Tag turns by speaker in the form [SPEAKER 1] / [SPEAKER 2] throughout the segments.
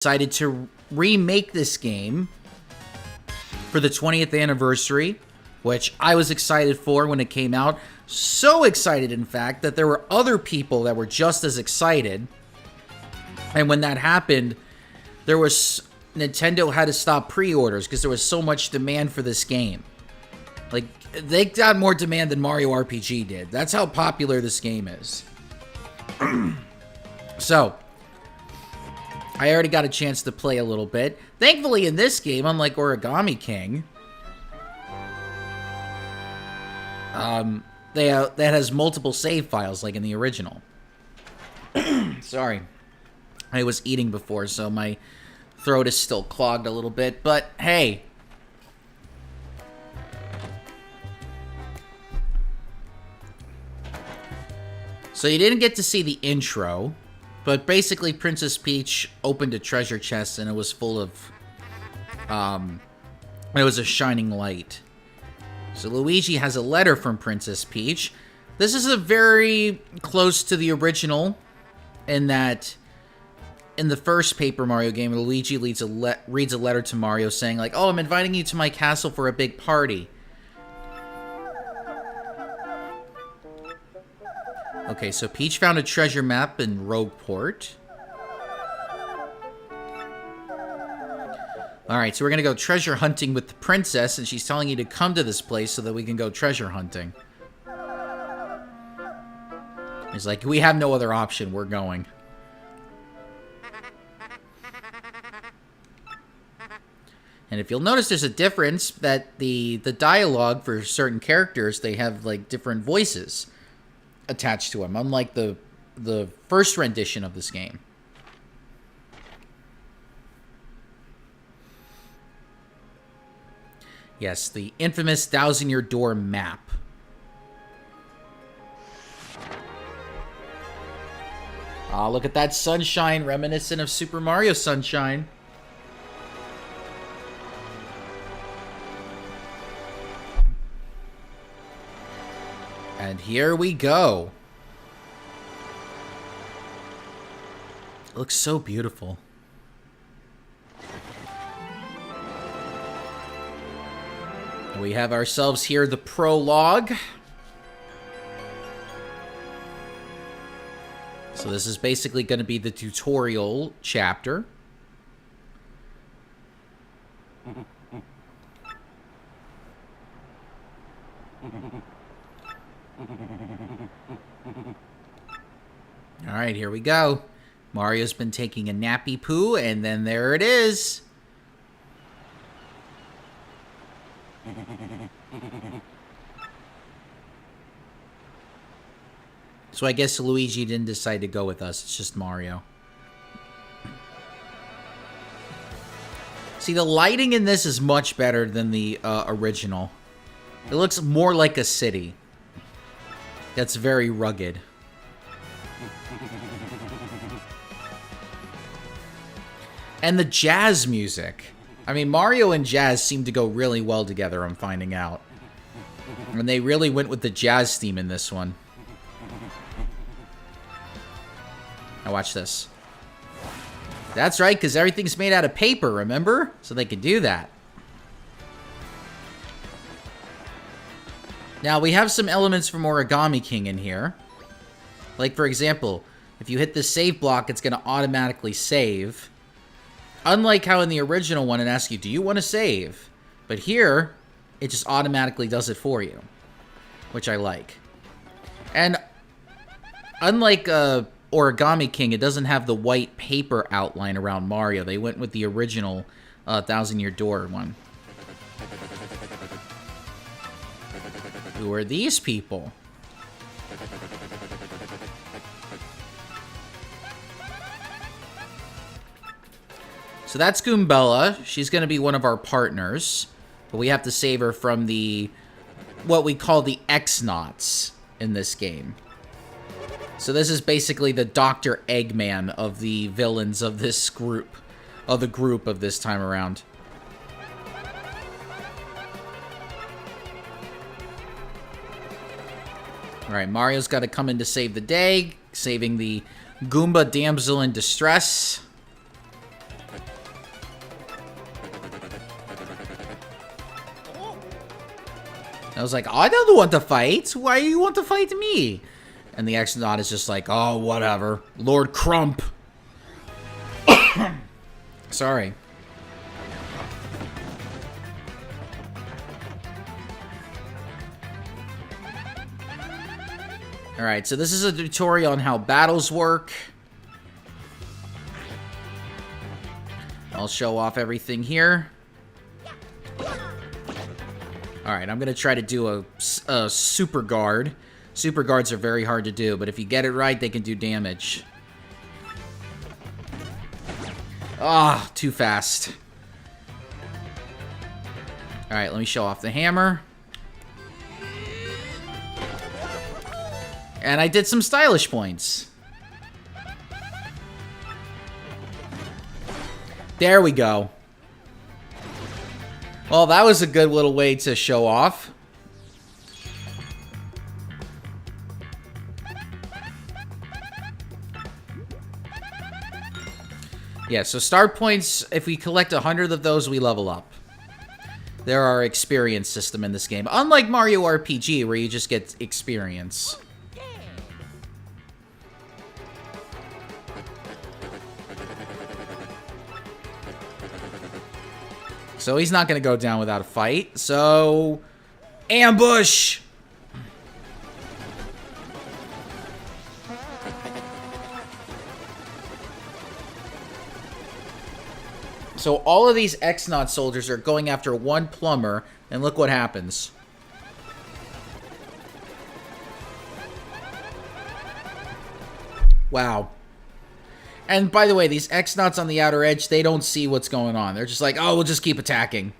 [SPEAKER 1] decided to remake this game for the 20th anniversary, which I was excited for when it came out. So excited, in fact, that there were other people that were just as excited. And when that happened, Nintendo had to stop pre-orders because there was so much demand for this game. Like, they got more demand than Mario RPG did. That's how popular this game is. So, I already got a chance to play a little bit. Thankfully, in this game, unlike Origami King, that has multiple save files, like in the original. Sorry. I was eating before, so my throat is still clogged a little bit. But, hey. So you didn't get to see the intro. But basically, Princess Peach opened a treasure chest, and it was full of, it was a shining light. So Luigi has a letter from Princess Peach. This is a very close to the original, in that, in the first Paper Mario game, Luigi reads a letter to Mario saying, like, "Oh, I'm inviting you to my castle for a big party." Okay, so Peach found a treasure map in Rogueport. Alright, so we're gonna go treasure hunting with the princess, and she's telling you to come to this place so that we can go treasure hunting. He's like, we have no other option, we're going. And if you'll notice, there's a difference that the dialogue for certain characters, they have, like, different voices attached to him, unlike the first rendition of this game. Yes, the infamous Thousand Year Door map. Ah, look at that sunshine, reminiscent of Super Mario Sunshine. And here we go. It looks so beautiful. We have ourselves here the prologue. So this is basically going to be the tutorial chapter. Alright, here we go. Mario's been taking a nappy poo, and then there it is. So I guess Luigi didn't decide to go with us. It's just Mario. See, the lighting in this is much better than the original. It looks more like a city. That's very rugged. And the jazz music. I mean, Mario and jazz seem to go really well together, I'm finding out. And they really went with the jazz theme in this one. Now watch this. That's right, because everything's made out of paper, remember? So they can do that. Now, we have some elements from Origami King in here. Like, for example, if you hit the save block, it's going to automatically save. Unlike how in the original one, it asks you, do you want to save? But here, it just automatically does it for you. Which I like. And unlike Origami King, it doesn't have the white paper outline around Mario. They went with the original Thousand Year Door one. Who are these people? So that's Goombella. She's going to be one of our partners. But we have to save her from what we call the X-Nauts in this game. So this is basically the Dr. Eggman of the villains of this group. Of the group of this time around. Alright, Mario's got to come in to save the day. Saving the Goomba damsel in distress. I was like, oh, I don't want to fight. Why do you want to fight me? And the Exonaut is just like, oh, whatever. Lord Crump. Sorry. Alright, so this is a tutorial on how battles work. I'll show off everything here. Alright, I'm going to try to do a super guard. Super guards are very hard to do, but if you get it right, they can do damage. Ah, too fast. Alright, let me show off the hammer. And I did some stylish points. There we go. Well, that was a good little way to show off. Yeah, so start points, if we collect 100 of those, we level up. There are experience system in this game. Unlike Mario RPG, where you just get experience. So he's not going to go down without a fight. So, ambush! So all of these Exonaut soldiers are going after one plumber, and look what happens. Wow. And by the way, these Exonauts on the outer edge, they don't see what's going on. They're just like, oh, we'll just keep attacking.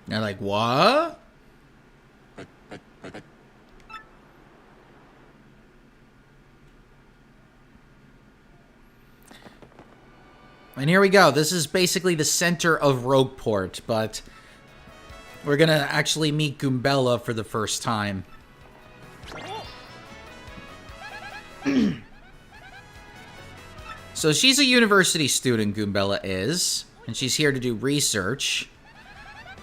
[SPEAKER 1] They're like, what? And here we go. This is basically the center of Rogueport, but we're gonna actually meet Goombella for the first time. So she's a university student, Goombella is, and she's here to do research.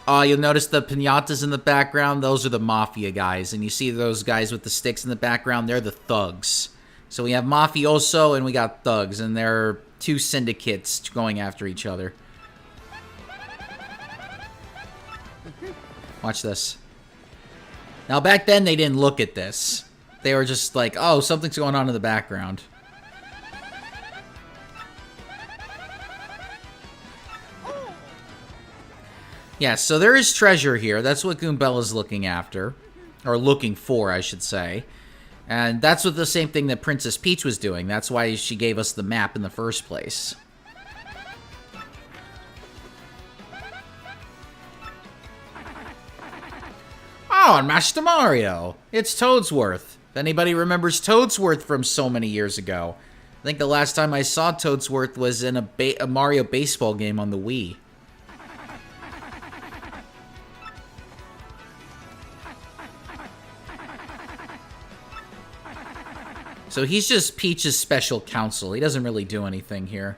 [SPEAKER 1] You'll notice the piñatas in the background. Those are the Mafia guys, and you see those guys with the sticks in the background. They're the thugs. So we have Mafioso and we got thugs, and they're two syndicates going after each other. Watch this. Now, back then, they didn't look at this. They were just like, oh, something's going on in the background. Yeah, so there is treasure here. That's what Goombella's looking after. Or looking for, I should say. And that's what the same thing that Princess Peach was doing. That's why she gave us the map in the first place. Oh, and Master Mario! It's Toadsworth. If anybody remembers Toadsworth from so many years ago. I think the last time I saw Toadsworth was in a Mario baseball game on the Wii. So he's just Peach's special counsel. He doesn't really do anything here.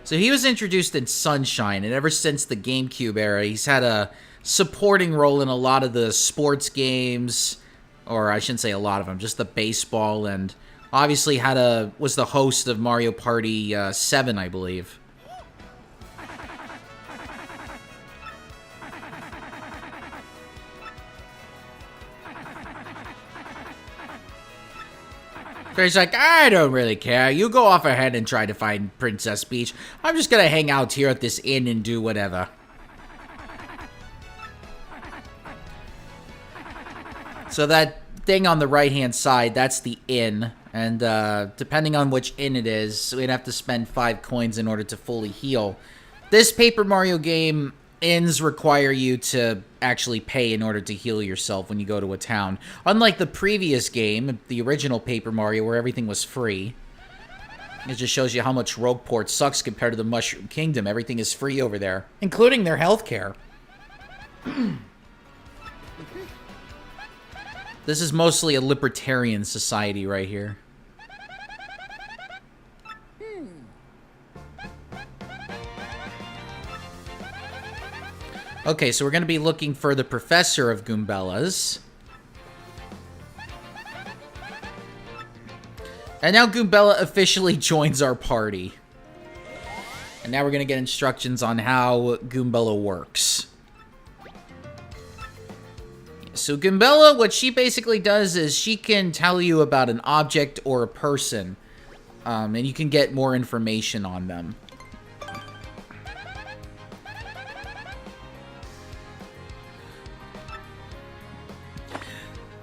[SPEAKER 1] So he was introduced in Sunshine, and ever since the GameCube era, he's had a supporting role in a lot of the sports games, or I shouldn't say a lot of them, just the baseball, and obviously was the host of Mario Party 7, I believe. So he's like, I don't really care. You go off ahead and try to find Princess Peach. I'm just gonna hang out here at this inn and do whatever. So that thing on the right-hand side, that's the inn. And depending on which inn it is, we'd have to spend 5 coins in order to fully heal. This Paper Mario game, inns require you to actually pay in order to heal yourself when you go to a town. Unlike the previous game, the original Paper Mario, where everything was free. It just shows you how much Rogueport sucks compared to the Mushroom Kingdom. Everything is free over there, including their healthcare. This is mostly a libertarian society right here. Okay, so we're going to be looking for the Professor of Goombellas. And now Goombella officially joins our party. And now we're going to get instructions on how Goombella works. So Goombella, what she basically does is she can tell you about an object or a person. And you can get more information on them.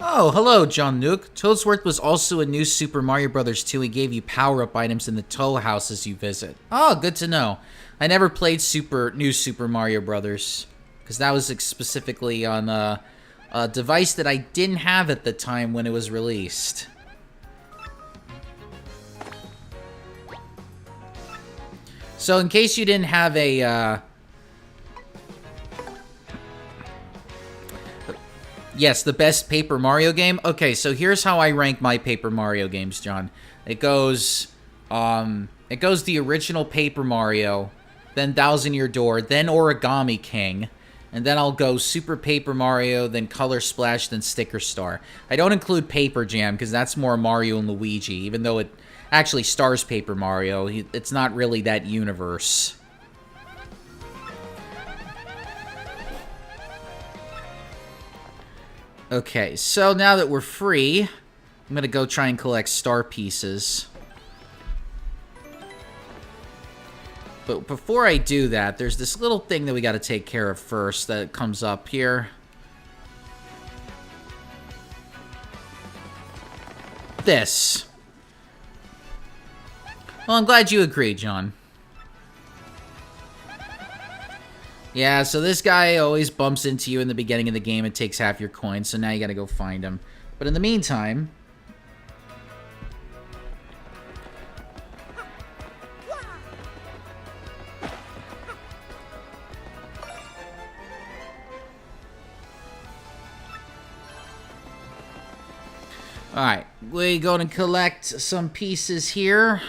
[SPEAKER 1] Oh, hello, John Nook. Toadsworth was also in New Super Mario Bros. 2. He gave you power-up items in the Tow houses you visit. Oh, good to know. I never played New Super Mario Bros. Because that was specifically on a device that I didn't have at the time when it was released. So in case you didn't have a... Yes, the best Paper Mario game. Okay, so here's how I rank my Paper Mario games, John. It goes the original Paper Mario, then Thousand Year Door, then Origami King, and then I'll go Super Paper Mario, then Color Splash, then Sticker Star. I don't include Paper Jam because that's more Mario and Luigi, even though it actually stars Paper Mario. It's not really that universe. Okay, so now that we're free, I'm going to go try and collect star pieces. But before I do that, there's this little thing that we got to take care of first that comes up here. This. Well, I'm glad you agree, John. Yeah, so this guy always bumps into you in the beginning of the game and takes half your coins, so now you gotta go find him. But in the meantime... Alright, we're going to collect some pieces here,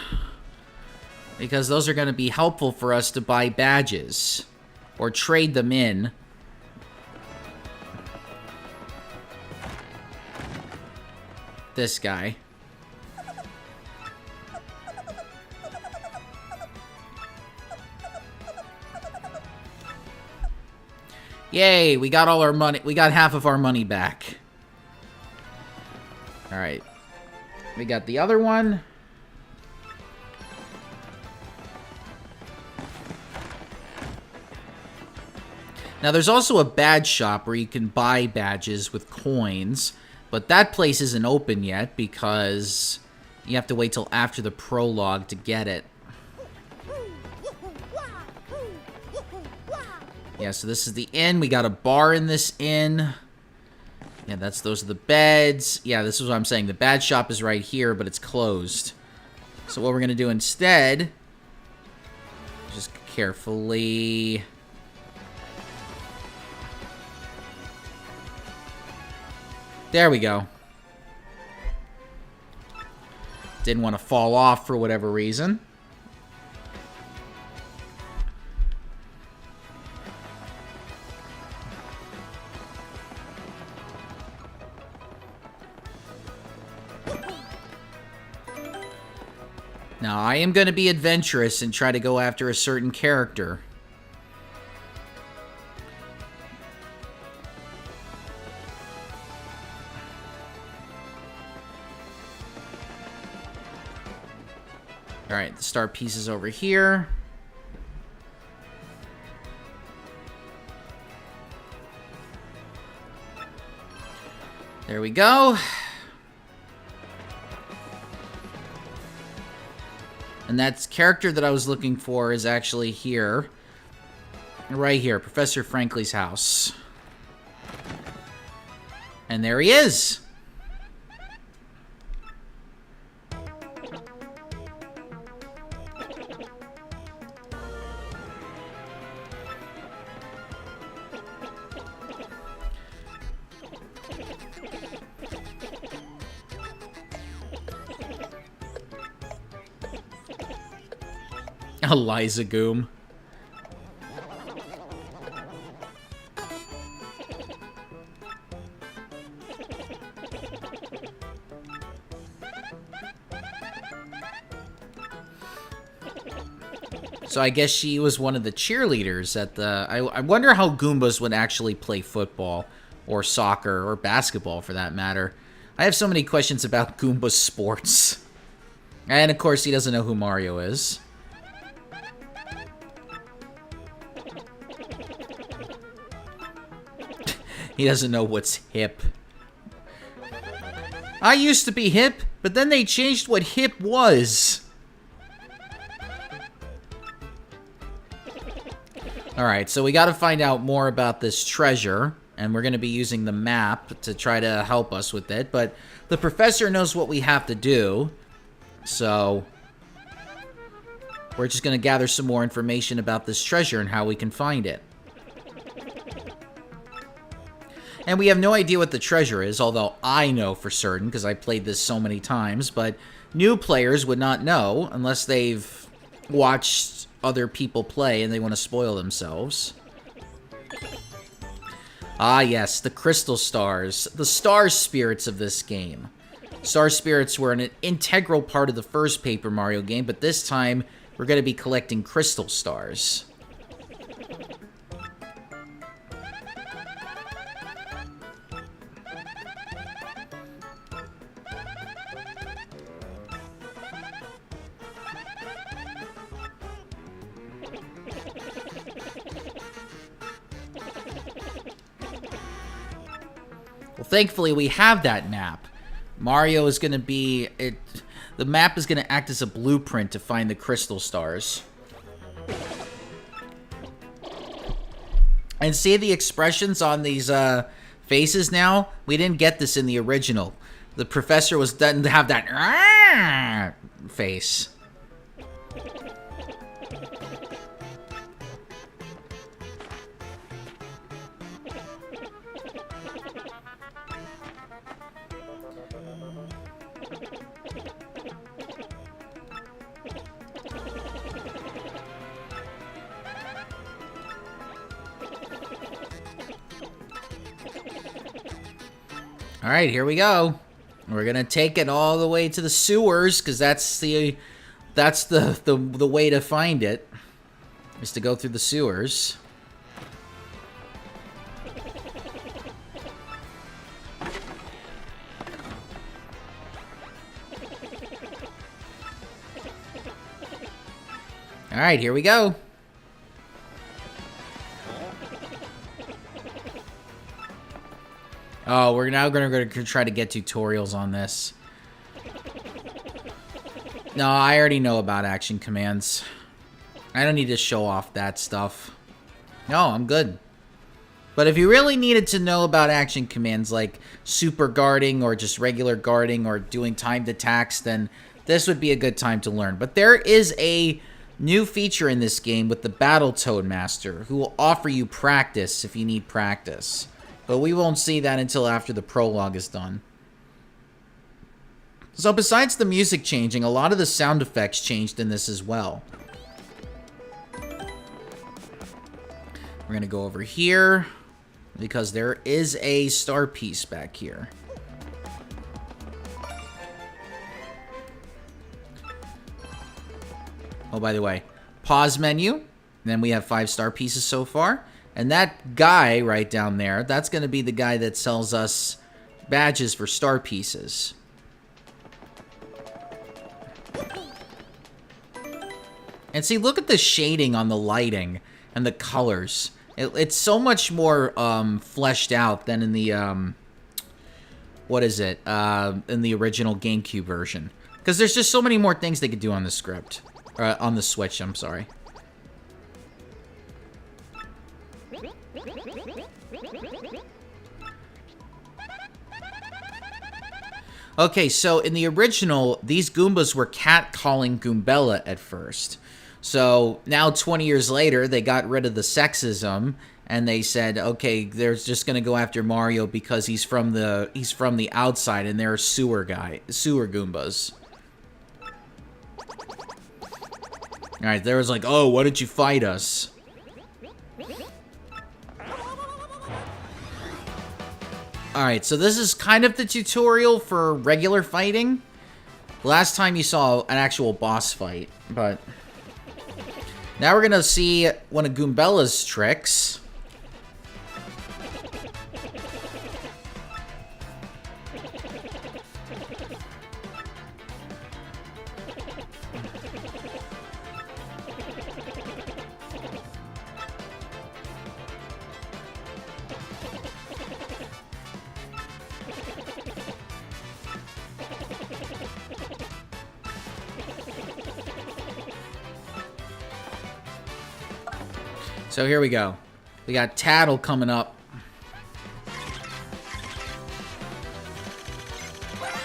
[SPEAKER 1] because those are going to be helpful for us to buy badges. Or trade them in. This guy. Yay, we got all our money. We got half of our money back. Alright. We got the other one. Now, there's also a badge shop where you can buy badges with coins, but that place isn't open yet because you have to wait till after the prologue to get it. Yeah, so this is the inn. We got a bar in this inn. Yeah, those are the beds. Yeah, this is what I'm saying. The badge shop is right here, but it's closed. So what we're going to do instead, just carefully... There we go. Didn't want to fall off for whatever reason. Now, I am going to be adventurous and try to go after a certain character. Alright, the star piece is over here. There we go. And that character that I was looking for is actually here. Right here, Professor Frankly's house. And there he is! Eliza Goom. So I guess she was one of the cheerleaders at the... I wonder how Goombas would actually play football, or soccer, or basketball for that matter. I have so many questions about Goomba's sports. And of course he doesn't know who Mario is. He doesn't know what's hip. I used to be hip, but then they changed what hip was. Alright, so we gotta find out more about this treasure, and we're gonna be using the map to try to help us with it, but the professor knows what we have to do, so we're just gonna gather some more information about this treasure and how we can find it. And we have no idea what the treasure is, although I know for certain, because I played this so many times, but new players would not know unless they've watched other people play and they want to spoil themselves. Ah yes, the crystal stars, the star spirits of this game. Star spirits were an integral part of the first Paper Mario game, but this time we're going to be collecting crystal stars. Well, thankfully, we have that map. Mario is going to be... the map is going to act as a blueprint to find the crystal stars. And see the expressions on these faces now? We didn't get this in the original. The professor doesn't have that face. All right, here we go. We're gonna take it all the way to the sewers, because that's the way to find it, is to go through the sewers. All right, here we go. Oh, we're now going to try to get tutorials on this. No, I already know about action commands. I don't need to show off that stuff. No, I'm good. But if you really needed to know about action commands like super guarding or just regular guarding or doing timed attacks, then this would be a good time to learn. But there is a new feature in this game with the Battletoad Master who will offer you practice if you need practice. But we won't see that until after the prologue is done. So besides the music changing, a lot of the sound effects changed in this as well. We're going to go over here because there is a star piece back here. Oh, by the way, pause menu. Then we have 5 star pieces so far. And that guy right down there, that's going to be the guy that sells us badges for star pieces. And see, look at the shading on the lighting and the colors. It's so much more fleshed out than in the, what is it, in the original GameCube version. Because there's just so many more things they could do on the script. On the Switch, I'm sorry. Okay, so in the original, these Goombas were cat-calling Goombella at first. So now 20 years later, they got rid of the sexism, and they said, okay, they're just gonna go after Mario because he's from the outside, and they're sewer Goombas. Alright, there was like, oh, why didn't you fight us? Alright, so this is kind of the tutorial for regular fighting. Last time you saw an actual boss fight, but... Now we're gonna see one of Goombella's tricks. So here we go. We got Tattle coming up.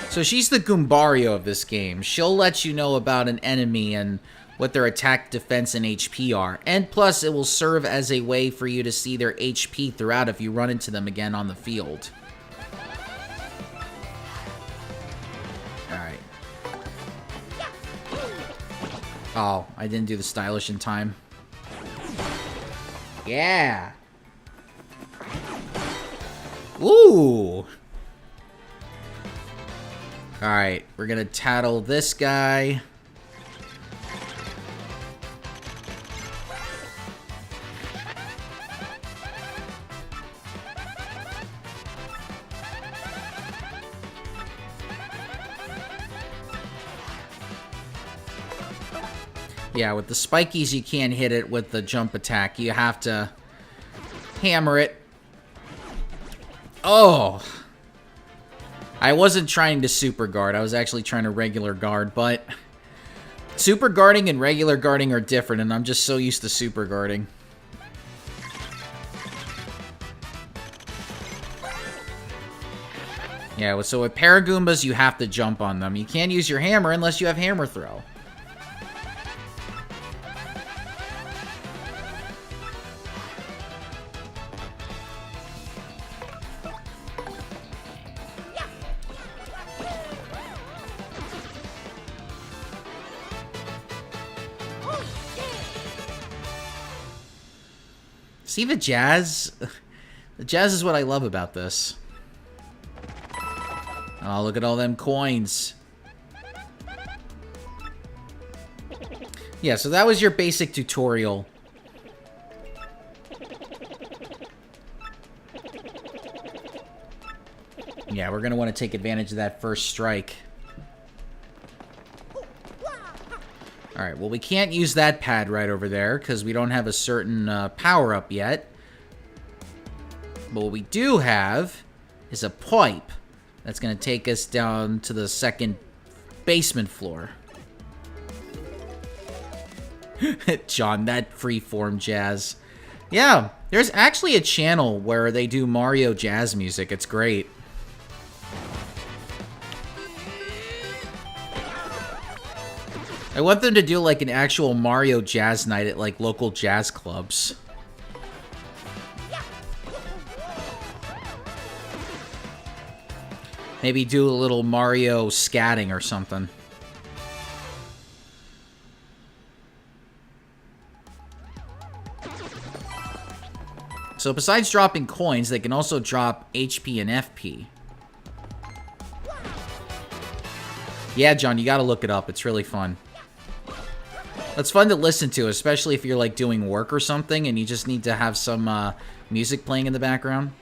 [SPEAKER 1] So she's the Goombario of this game. She'll let you know about an enemy and what their attack, defense, and HP are. And plus, it will serve as a way for you to see their HP throughout if you run into them again on the field. Alright. Oh, I didn't do the stylish in time. Yeah. Ooh. Alright, we're gonna tattle this guy. Yeah, with the spikies, you can't hit it with the jump attack. You have to hammer it. Oh! I wasn't trying to super guard. I was actually trying to regular guard, but super guarding and regular guarding are different, and I'm just so used to super guarding. Yeah, so with Paragoombas, you have to jump on them. You can't use your hammer unless you have hammer throw. See the jazz? The jazz is what I love about this. Oh, look at all them coins. Yeah, so that was your basic tutorial. Yeah, we're going to want to take advantage of that first strike. Alright, well, we can't use that pad right over there because we don't have a certain power-up yet. But what we do have is a pipe that's going to take us down to the second basement floor. John, that freeform jazz. Yeah, there's actually a channel where they do Mario jazz music. It's great. I want them to do like an actual Mario jazz night at like local jazz clubs. Maybe do a little Mario scatting or something. So besides dropping coins, they can also drop HP and FP. Yeah, John, you gotta look it up. It's really fun. It's fun to listen to, especially if you're like doing work or something and you just need to have some music playing in the background.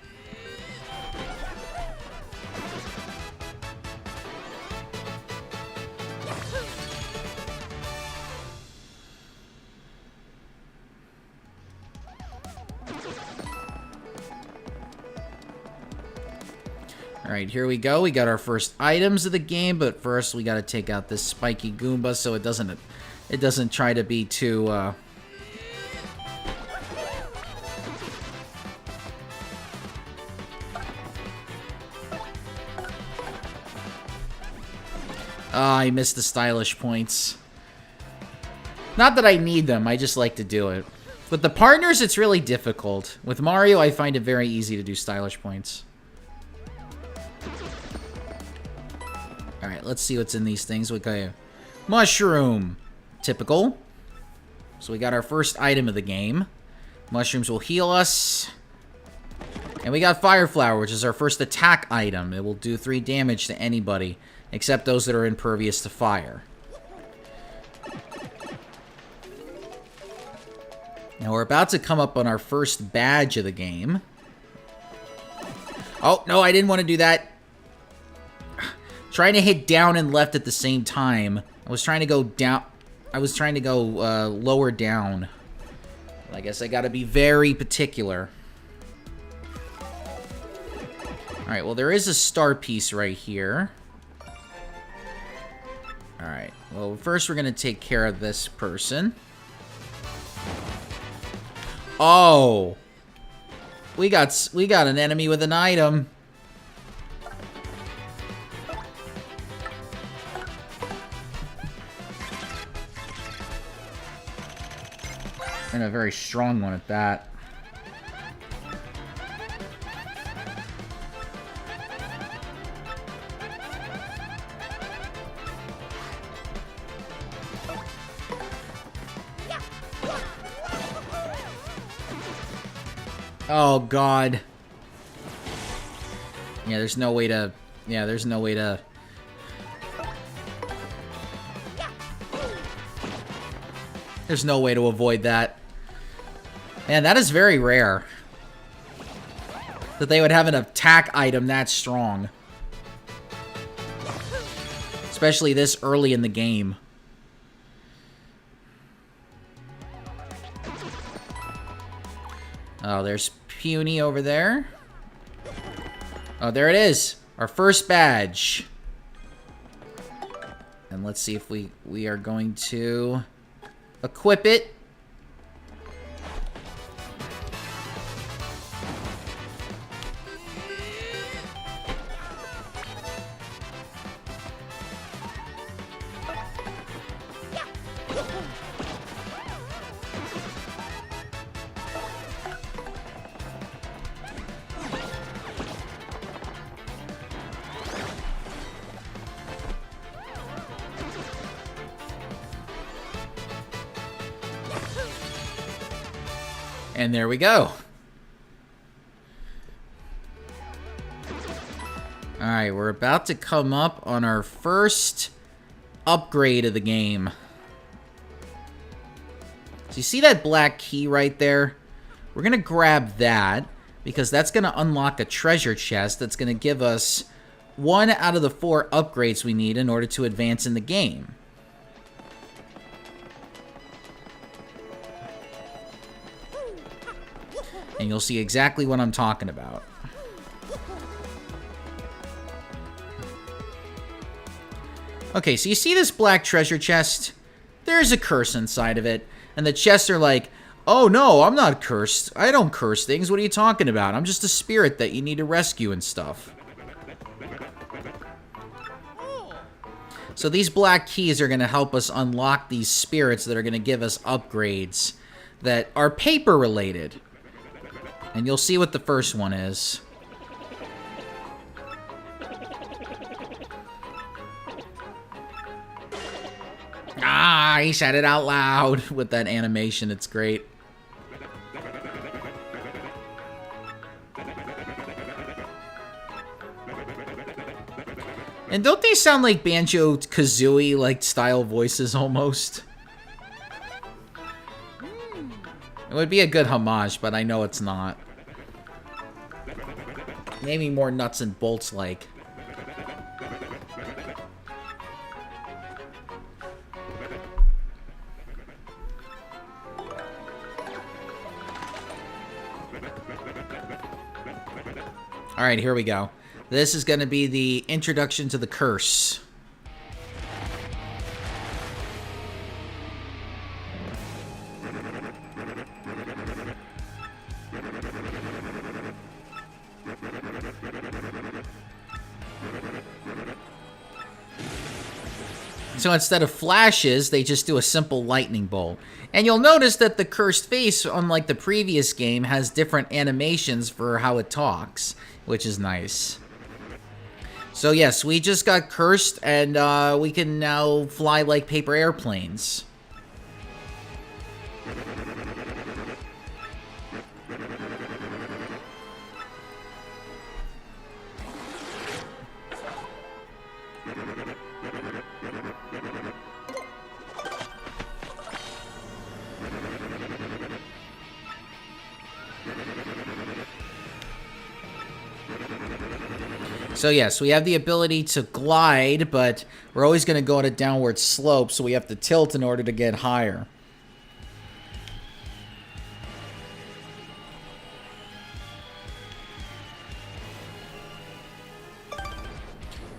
[SPEAKER 1] Alright, here we go. We got our first items of the game, but first we gotta take out this spiky Goomba so it doesn't try to be too I missed the stylish points. Not that I need them, I just like to do it. With the partners, it's really difficult. With Mario, I find it very easy to do stylish points. Alright, let's see what's in these things. We got a mushroom. Typical. So we got our first item of the game. Mushrooms will heal us. And we got Fire Flower, which is our first attack item. It will do 3 damage to anybody, except those that are impervious to fire. Now we're about to come up on our first badge of the game. Oh, no, I didn't want to do that. Trying to hit down and left at the same time. I was trying to go down. I was trying to go lower down. I guess I gotta be very particular. Alright, well, there is a star piece right here. Alright, well, first we're gonna take care of this person. Oh! We got an enemy with an item. And a very strong one at that. Oh, God. Yeah, there's no way to... Yeah, there's no way to... There's no way to avoid that. Man, that is very rare. That they would have an attack item that strong. Especially this early in the game. Oh, there's Puny over there. Oh, there it is. Our first badge. And let's see if we are going to equip it. And there we go. Alright, we're about to come up on our first upgrade of the game. So you see that black key right there? We're going to grab that, because that's going to unlock a treasure chest that's going to give us 1 out of the 4 upgrades we need in order to advance in the game. And you'll see exactly what I'm talking about. Okay, so you see this black treasure chest? There's a curse inside of it. And the chests are like, oh no, I'm not cursed. I don't curse things. What are you talking about? I'm just a spirit that you need to rescue and stuff. So these black keys are going to help us unlock these spirits that are going to give us upgrades that are paper related. And you'll see what the first one is. Ah, he said it out loud with that animation. It's great. And don't they sound like Banjo-Kazooie like style voices almost? It would be a good homage, but I know it's not. Maybe more nuts and bolts like. Alright, here we go. This is going to be the introduction to the curse. So instead of flashes, they just do a simple lightning bolt. And you'll notice that the cursed face, unlike the previous game, has different animations for how it talks, which is nice. So yes, we just got cursed, and we can now fly like paper airplanes. So yes, we have the ability to glide, but we're always going to go at a downward slope, so we have to tilt in order to get higher.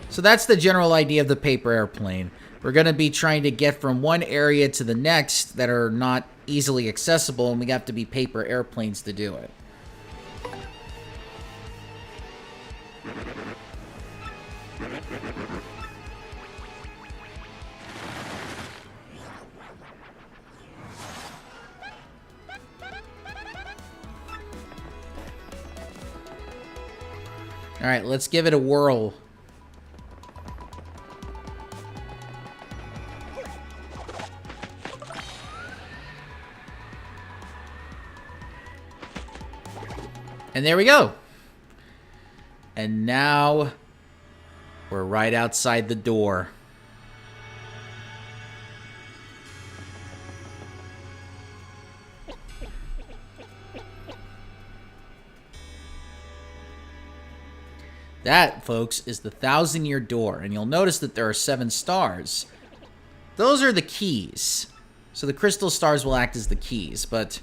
[SPEAKER 1] So that's the general idea of the paper airplane. We're going to be trying to get from one area to the next that are not easily accessible, and we have to be paper airplanes to do it. All right, let's give it a whirl. And there we go. And now we're right outside the door. That, folks, is the 1,000-year door. And you'll notice that there are 7 stars. Those are the keys. So the crystal stars will act as the keys, but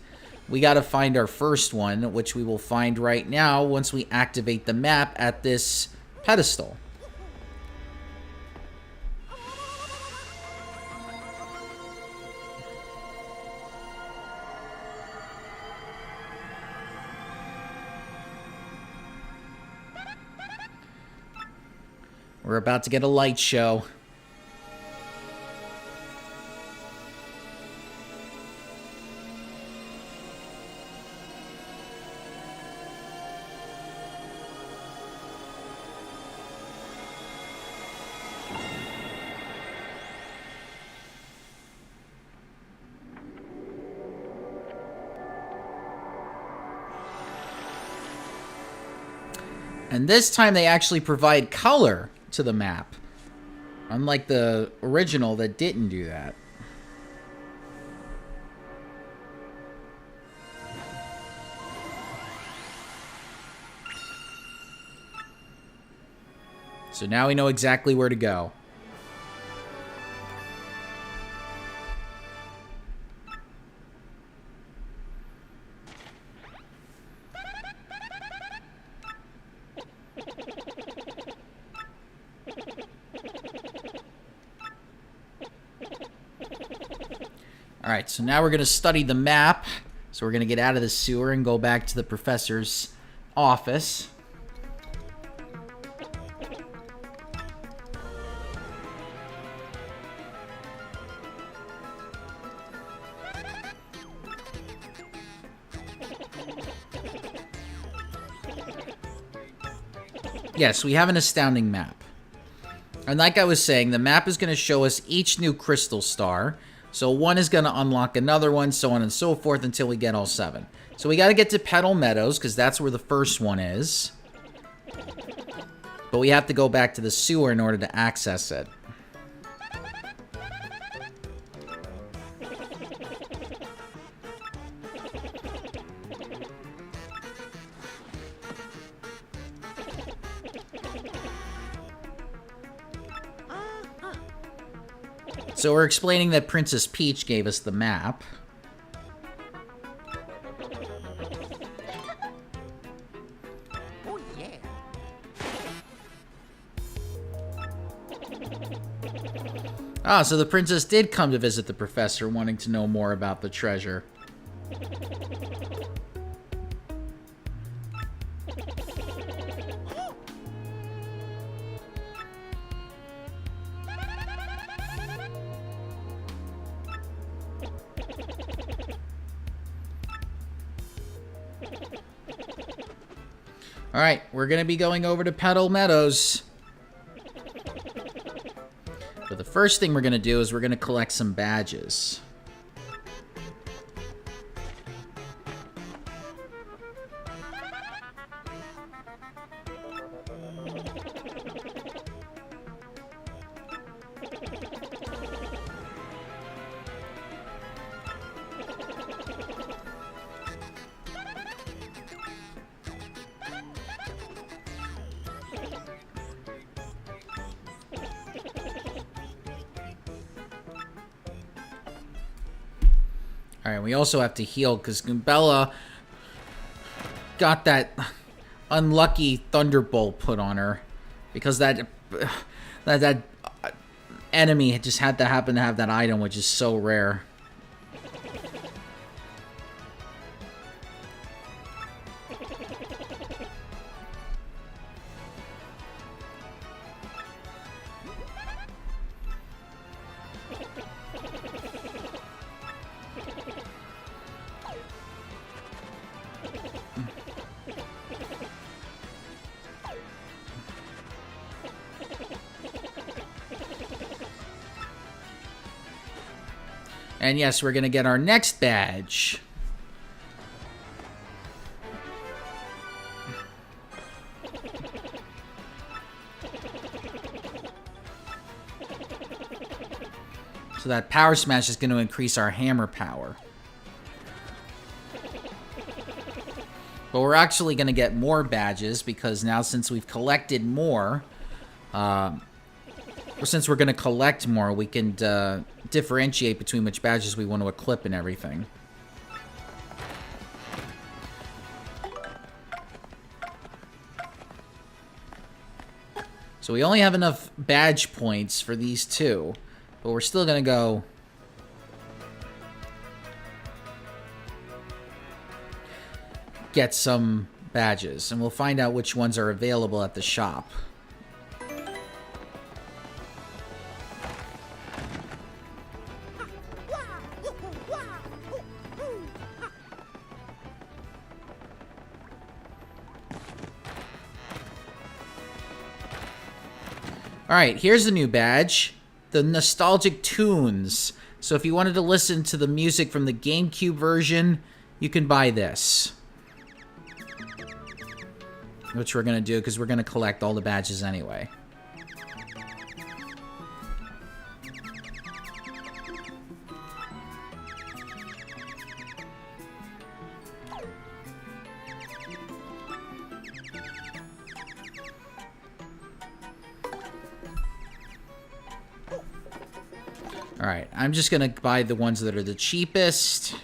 [SPEAKER 1] we got to find our first one, which we will find right now once we activate the map at this pedestal. We're about to get a light show. And this time they actually provide color to the map, unlike the original that didn't do that. So now we know exactly where to go. Alright, so now we're going to study the map. So we're going to get out of the sewer and go back to the professor's office. Yes, we have an astounding map. And like I was saying, the map is going to show us each new crystal star. So one is going to unlock another one, so on and so forth, until we get all 7. So we got to get to Petal Meadows, because that's where the first one is. But we have to go back to the sewer in order to access it. So we're explaining that Princess Peach gave us the map.
[SPEAKER 2] Oh, yeah.
[SPEAKER 1] Ah, so the princess did come to visit the professor, wanting to know more about the treasure. Alright, we're going to be going over to Petal Meadows. But the first thing we're going to do is we're going to collect some badges. Alright, we also have to heal because Goombella got that unlucky Thunderbolt put on her. Because that enemy just had to happen to have that item, which is so rare. And yes, we're going to get our next badge. So that Power Smash is going to increase our hammer power. But we're actually going to get more badges because now since we've collected more, since we're going to collect more, we can differentiate between which badges we want to equip and everything. So we only have enough badge points for these two, but we're still going to go get some badges, and we'll find out which ones are available at the shop. Alright, here's the new badge. The Nostalgic Tunes. So if you wanted to listen to the music from the GameCube version, you can buy this. Which we're going to do because we're going to collect all the badges anyway. Alright, I'm just going to buy the ones that are the cheapest.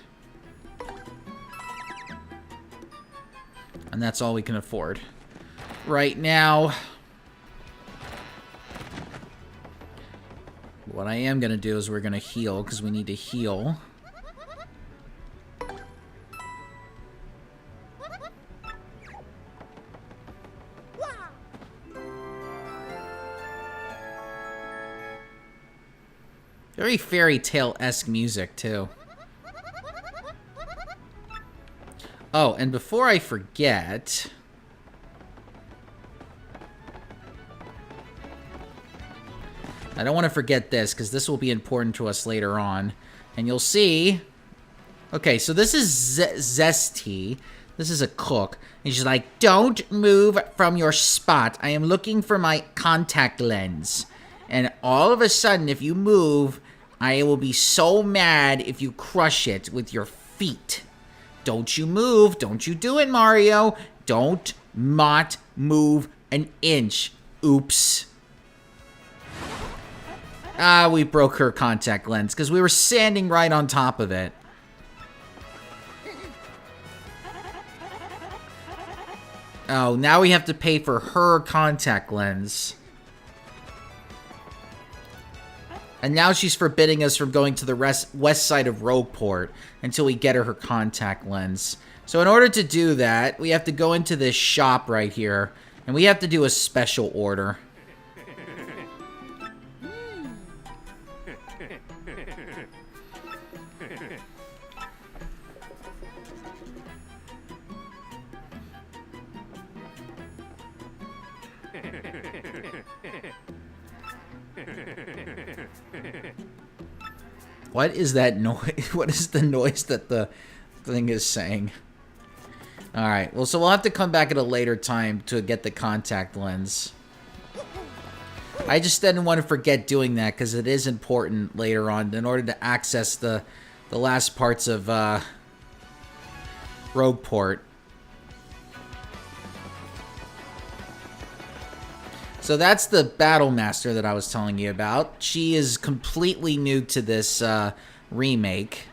[SPEAKER 1] And that's all we can afford. Right now, what I am going to do is we're going to heal because we need to heal. Very fairy tale-esque music, too. Oh, and before I forget... I don't want to forget this, because this will be important to us later on. And you'll see... Okay, so this is Zesty. This is a cook. And she's like, don't move from your spot. I am looking for my contact lens. And all of a sudden, if you move, I will be so mad if you crush it with your feet. Don't you move. Don't you do it, Mario. Don't not move an inch. Oops. Ah, we broke her contact lens because we were standing right on top of it. Oh, now we have to pay for her contact lens. And now she's forbidding us from going to the west side of Rogueport until we get her contact lens. So in order to do that, we have to go into this shop right here, and we have to do a special order. What is that noise? What is the noise that the thing is saying? Alright, well, so we'll have to come back at a later time to get the contact lens. I just didn't want to forget doing that because it is important later on in order to access the last parts of Rogueport. So that's the Battle Master that I was telling you about. She is completely new to this remake.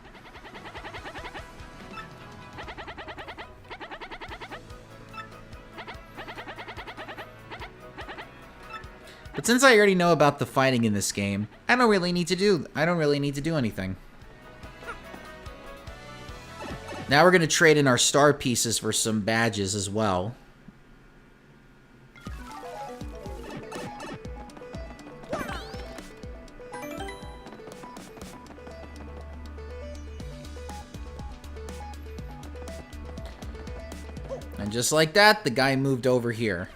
[SPEAKER 1] But since I already know about the fighting in this game, I don't really need to do anything. Now we're going to trade in our star pieces for some badges as well. And just like that, the guy moved over here.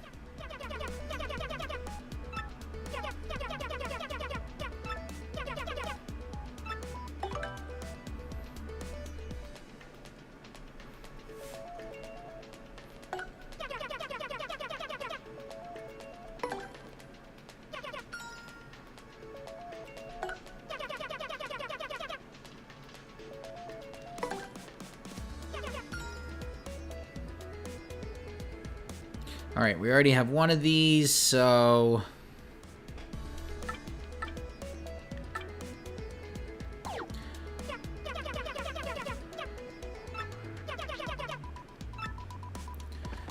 [SPEAKER 1] Alright, we already have one of these, so...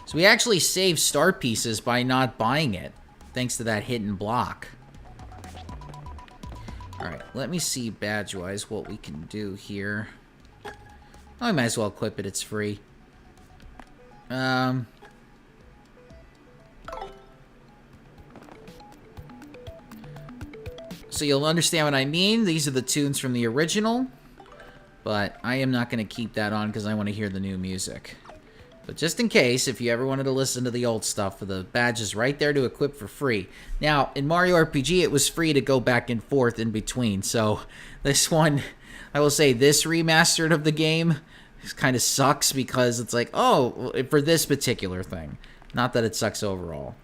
[SPEAKER 1] So we actually saved star pieces by not buying it, thanks to that hidden block. Alright, let me see badge-wise what we can do here. I might as well equip it, it's free. So you'll understand what I mean. These are the tunes from the original. But I am not going to keep that on because I want to hear the new music. But just in case, if you ever wanted to listen to the old stuff, the badge is right there to equip for free. Now, in Mario RPG, it was free to go back and forth in between. So this one, I will say this remastered of the game kind of sucks because it's like, oh, for this particular thing. Not that it sucks overall.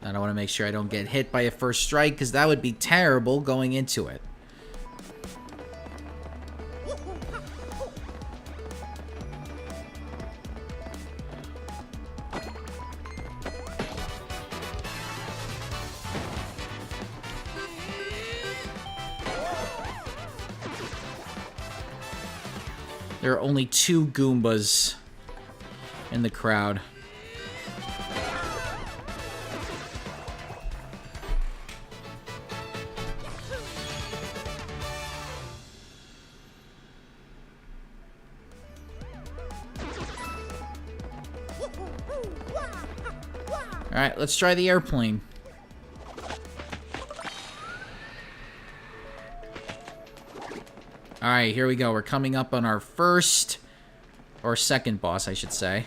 [SPEAKER 1] And I want to make sure I don't get hit by a first strike, because that would be terrible going into it. There are only 2 Goombas in the crowd. Alright, let's try the airplane. Alright, here we go. We're coming up on our first, or second boss, I should say.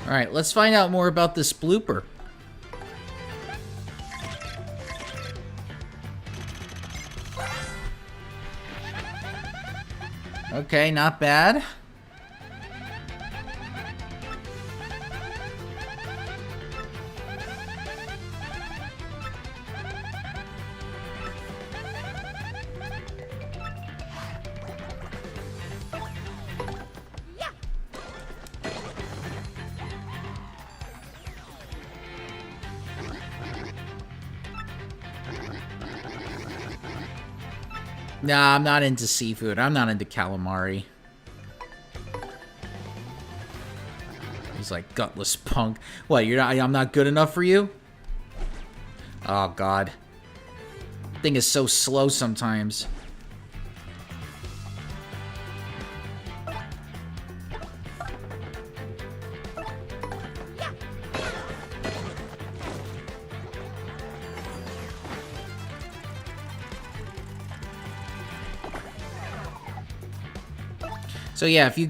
[SPEAKER 1] Alright, let's find out more about this blooper. Okay, not bad. Nah, I'm not into seafood. I'm not into calamari. He's like, gutless punk. What, I'm not good enough for you? Oh, God. Thing is so slow sometimes. So yeah, if you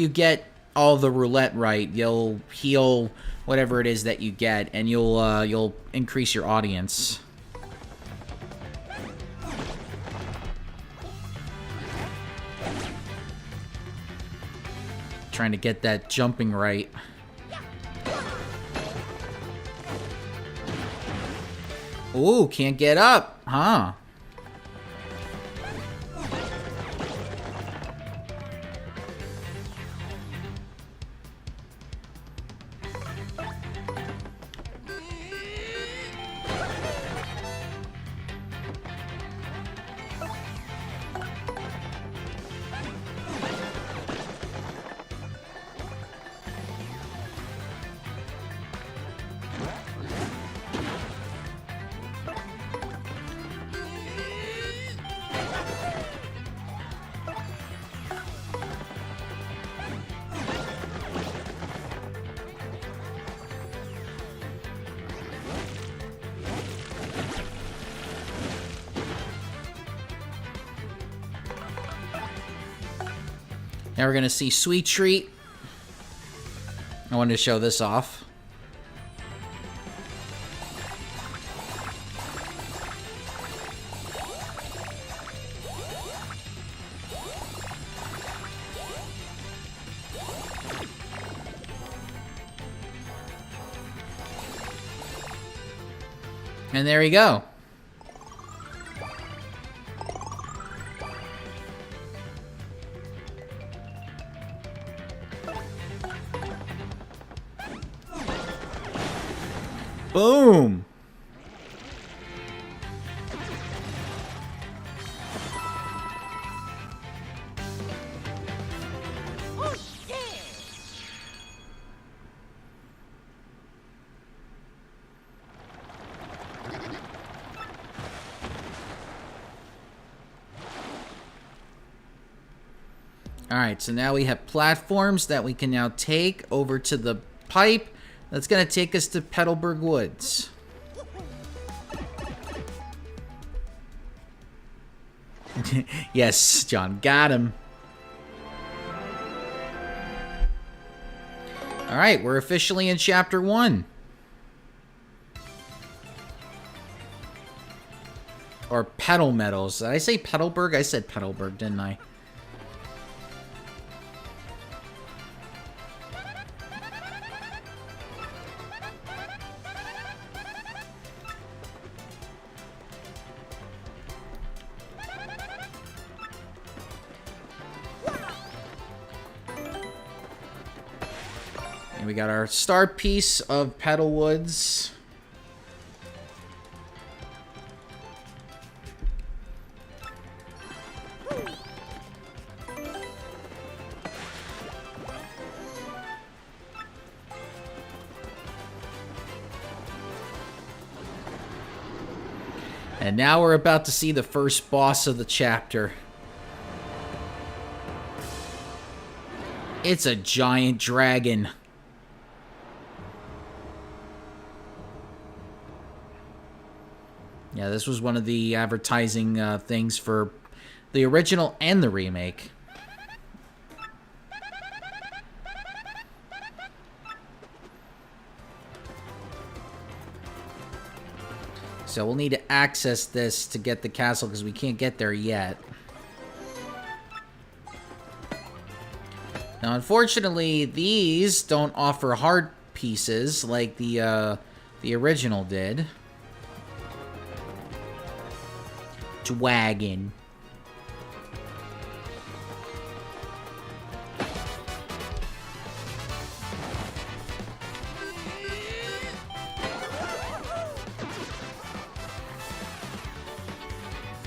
[SPEAKER 1] get all the roulette right, you'll heal whatever it is that you get, and you'll increase your audience. Trying to get that jumping right. Ooh, can't get up, huh? Now we're gonna see Sweet Treat. I wanted to show this off. And there you go. Boom!
[SPEAKER 2] Oh, yeah.
[SPEAKER 1] Alright, so now we have platforms that we can now take over to the pipe. That's going to take us to Petalburg Woods. Yes, John, got him. Alright, we're officially in Chapter 1. Or Petal Metals. Did I say Petalburg? I said Petalburg, didn't I? We got our start piece of Petal Woods. And now we're about to see the first boss of the chapter. It's a giant dragon. Yeah, this was one of the advertising things for the original and the remake. So we'll need to access this to get the castle because we can't get there yet. Now, unfortunately, these don't offer hard pieces like the original did. Dragon.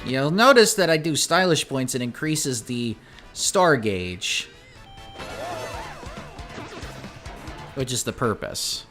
[SPEAKER 1] You'll notice that I do stylish points. It increases the star gauge, which is the purpose.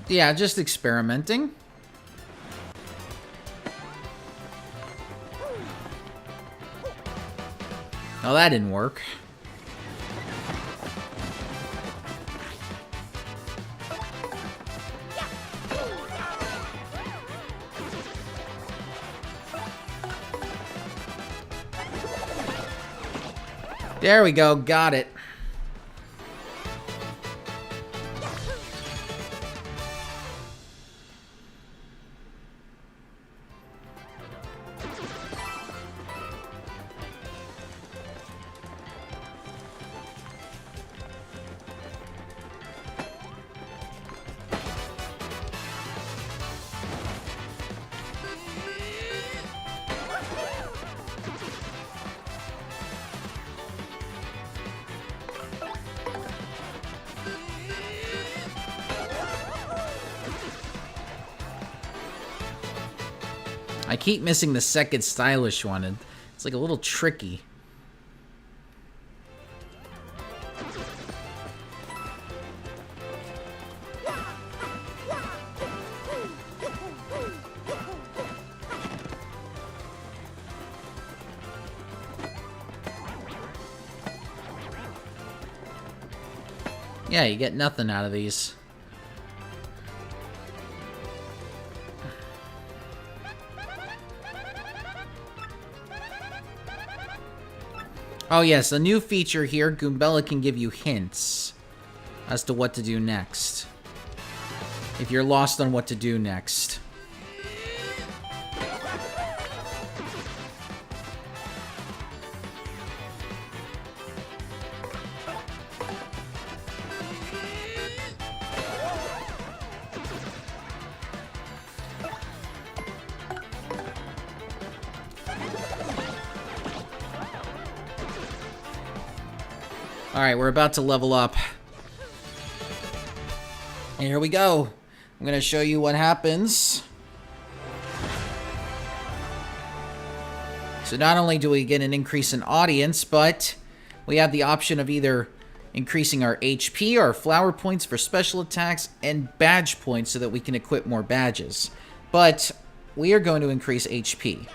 [SPEAKER 1] Yeah, just experimenting. Oh, that didn't work. There we go, got it. I keep missing the second stylish one. It's like a little tricky. Yeah, you get nothing out of these. Oh yes, a new feature here, Goombella can give you hints as to what to do next. If you're lost on what to do next. Alright, we're about to level up. And here we go. I'm going to show you what happens. So not only do we get an increase in audience, but we have the option of either increasing our HP, our flower points for special attacks, and badge points so that we can equip more badges. But we are going to increase HP.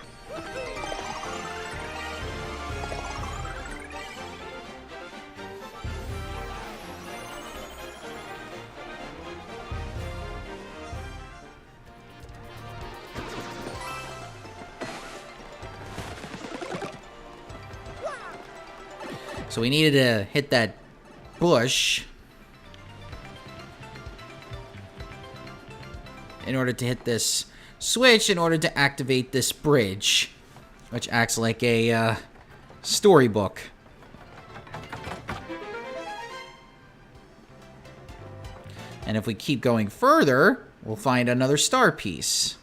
[SPEAKER 1] So we needed to hit that bush in order to hit this switch, in order to activate this bridge, which acts like a storybook. And if we keep going further, we'll find another star piece.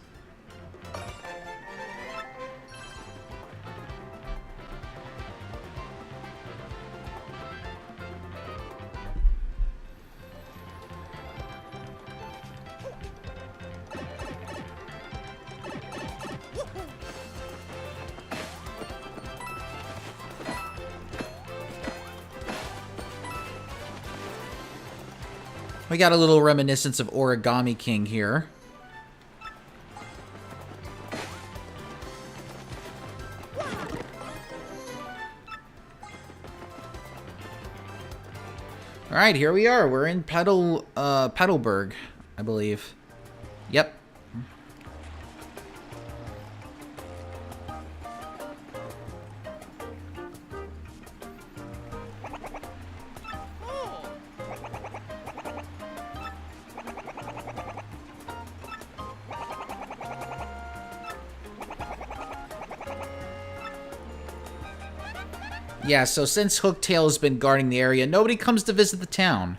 [SPEAKER 1] We got a little reminiscence of Origami King here. Alright, here we are. We're in Petalburg, I believe. Yep. Yeah, so since Hooktail has been guarding the area, nobody comes to visit the town.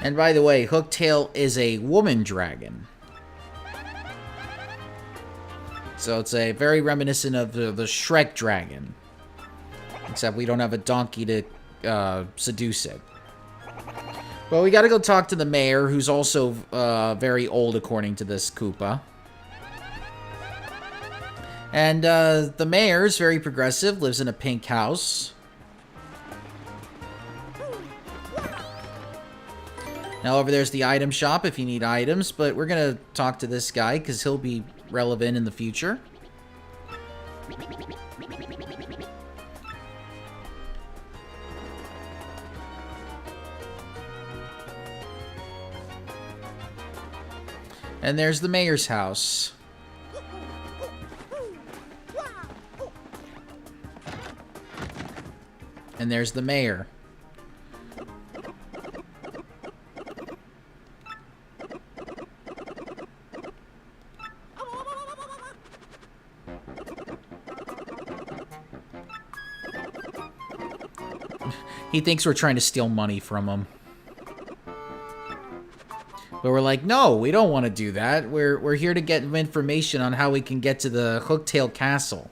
[SPEAKER 1] And by the way, Hooktail is a woman dragon. So it's a very reminiscent of the Shrek dragon. Except we don't have a donkey to seduce it. Well, we gotta go talk to the mayor, who's also very old according to this Koopa. And the mayor's very progressive, lives in a pink house. Now over there's the item shop if you need items, but we're going to talk to this guy because he'll be relevant in the future. And there's the mayor's house. And there's the mayor. He thinks we're trying to steal money from him. But we're like, no, we don't want to do that. We're here to get information on how we can get to the Hooktail Castle.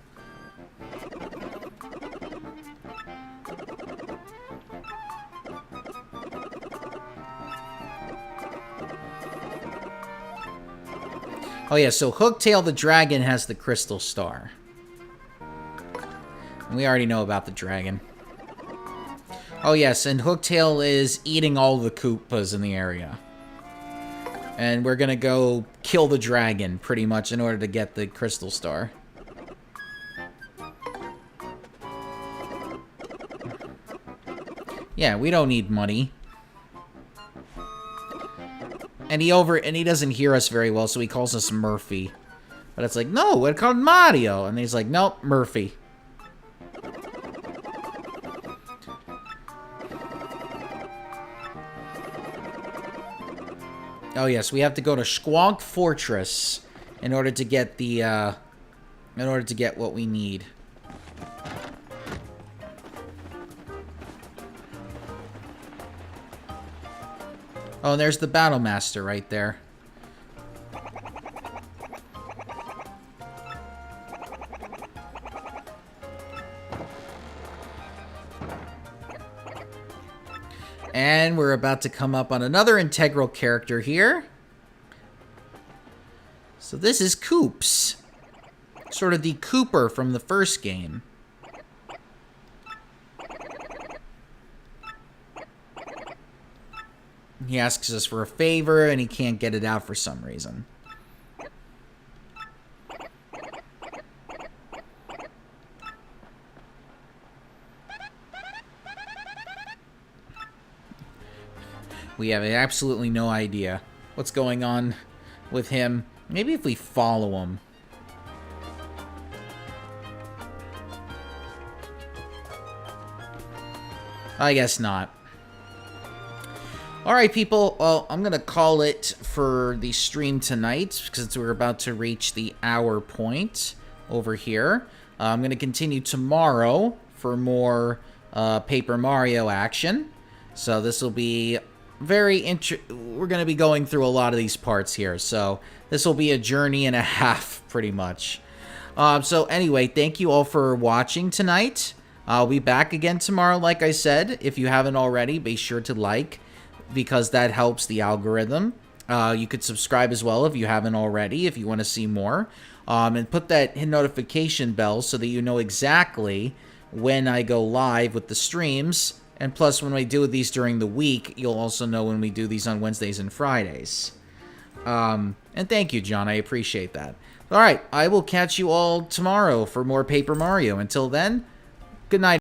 [SPEAKER 1] Oh yeah, so Hooktail the dragon has the crystal star. We already know about the dragon. Oh yes, and Hooktail is eating all the Koopas in the area. And we're gonna go kill the dragon, pretty much, in order to get the crystal star. Yeah, we don't need money. And he doesn't hear us very well, so he calls us Murphy. But it's like, no, we're called Mario. And he's like, nope, Murphy. Oh yes, we have to go to Squonk Fortress in order to get the what we need. Oh, and there's the Battle Master right there. And we're about to come up on another integral character here. So this is Koops. Sort of the Cooper from the first game. He asks us for a favor, and he can't get it out for some reason. We have absolutely no idea what's going on with him. Maybe if we follow him. I guess not. Alright, people. Well, I'm going to call it for the stream tonight, because we're about to reach the hour point over here. I'm going to continue tomorrow for more Paper Mario action. So this will be very we're going to be going through a lot of these parts here. So this will be a journey and a half, pretty much. So anyway, thank you all for watching tonight. I'll be back again tomorrow, like I said. If you haven't already, be sure to like, because that helps the algorithm. You could subscribe as well if you haven't already, if you want to see more. And put that notification bell so that you know exactly when I go live with the streams. And plus, when we do these during the week, you'll also know when we do these on Wednesdays and Fridays. And thank you, John. I appreciate that. All right, I will catch you all tomorrow for more Paper Mario. Until then, good night.